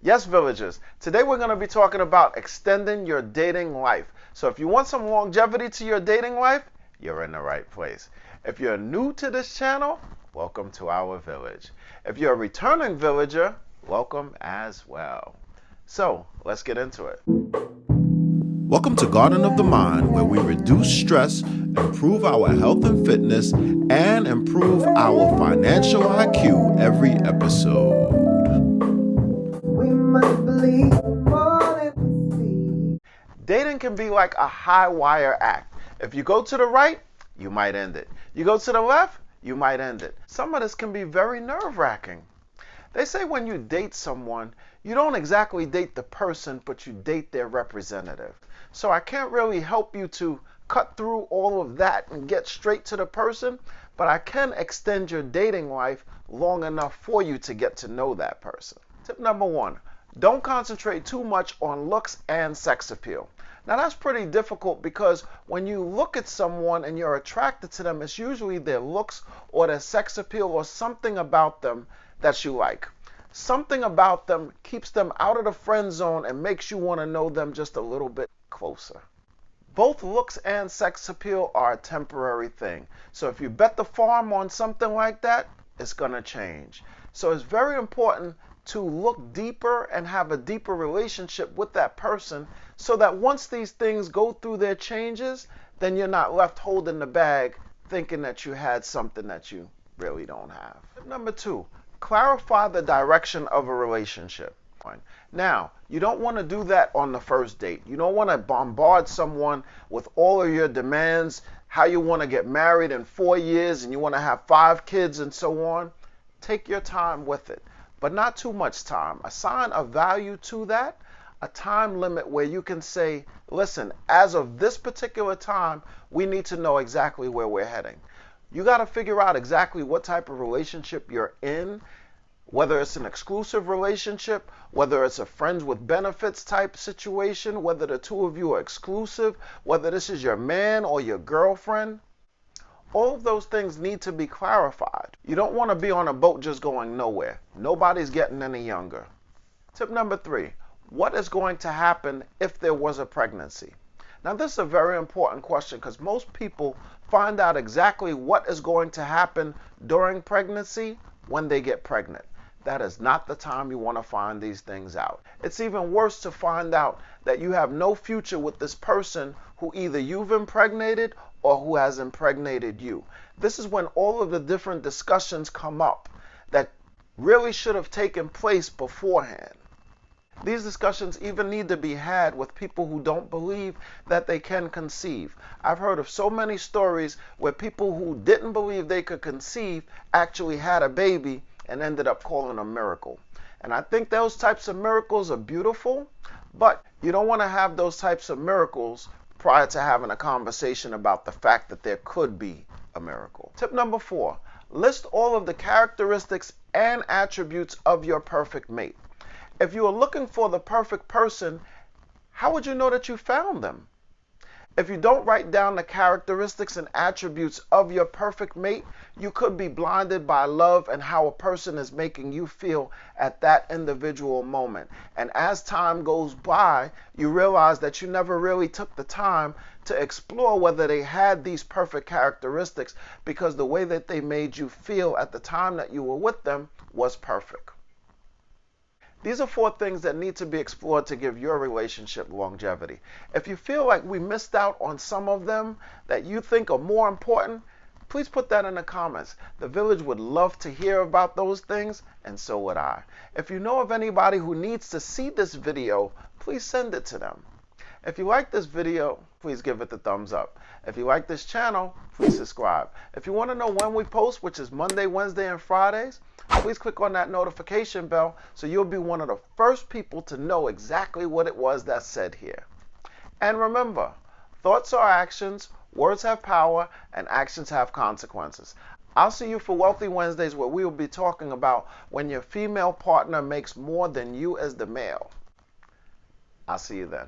Yes, villagers, today we're going to be talking about extending your dating life. So if you want some longevity to your dating life, you're in the right place. If you're new to this channel, welcome to our village. If you're a returning villager, welcome as well. So let's get into it. Welcome to Garden of the Mind, where we reduce stress, improve our health and fitness, and improve our financial IQ every episode. Dating can be like a high wire act. If you go to the right, you might end it. You go to the left, you might end it. Some of this can be very nerve-wracking. They say when you date someone, you don't exactly date the person, but you date their representative. So I can't really help you to cut through all of that and get straight to the person, but I can extend your dating life long enough for you to get to know that person. Tip number 1, don't concentrate too much on looks and sex appeal. Now that's pretty difficult because when you look at someone and you're attracted to them, it's usually their looks or their sex appeal or something about them that you like. Something about them keeps them out of the friend zone and makes you want to know them just a little bit closer. Both looks and sex appeal are a temporary thing. So if you bet the farm on something like that, it's going to change. So it's very important to look deeper and have a deeper relationship with that person so that once these things go through their changes, then you're not left holding the bag thinking that you had something that you really don't have. Number 2, clarify the direction of a relationship. Now, you don't want to do that on the first date. You don't want to bombard someone with all of your demands, how you want to get married in 4 years and you want to have 5 kids and so on. Take your time with it, but not too much time. Assign a value to that, a time limit where you can say, listen, as of this particular time, we need to know exactly where we're heading. You got to figure out exactly what type of relationship you're in, whether it's an exclusive relationship, whether it's a friends with benefits type situation, whether the two of you are exclusive, whether this is your man or your girlfriend. All of those things need to be clarified. You don't want to be on a boat just going nowhere. Nobody's getting any younger. Tip number 3, what is going to happen if there was a pregnancy? Now this is a very important question because most people find out exactly what is going to happen during pregnancy when they get pregnant. That is not the time you want to find these things out. It's even worse to find out that you have no future with this person who either you've impregnated or who has impregnated you. This is when all of the different discussions come up that really should have taken place beforehand. These discussions even need to be had with people who don't believe that they can conceive. I've heard of so many stories where people who didn't believe they could conceive actually had a baby and ended up calling a miracle. And I think those types of miracles are beautiful, but you don't want to have those types of miracles prior to having a conversation about the fact that there could be a miracle. Tip number 4, list all of the characteristics and attributes of your perfect mate. If you are looking for the perfect person, how would you know that you found them? If you don't write down the characteristics and attributes of your perfect mate, you could be blinded by love and how a person is making you feel at that individual moment. And as time goes by, you realize that you never really took the time to explore whether they had these perfect characteristics because the way that they made you feel at the time that you were with them was perfect. These are 4 things that need to be explored to give your relationship longevity. If you feel like we missed out on some of them that you think are more important, please put that in the comments. The village would love to hear about those things, and so would I. If you know of anybody who needs to see this video, please send it to them. If you like this video, please give it the thumbs up. If you like this channel, please subscribe. If you want to know when we post, which is Monday, Wednesday, and Fridays, please click on that notification bell so you'll be one of the first people to know exactly what it was that's said here. And remember, thoughts are actions, words have power, and actions have consequences. I'll see you for Wealthy Wednesdays where we will be talking about when your female partner makes more than you as the male. I'll see you then.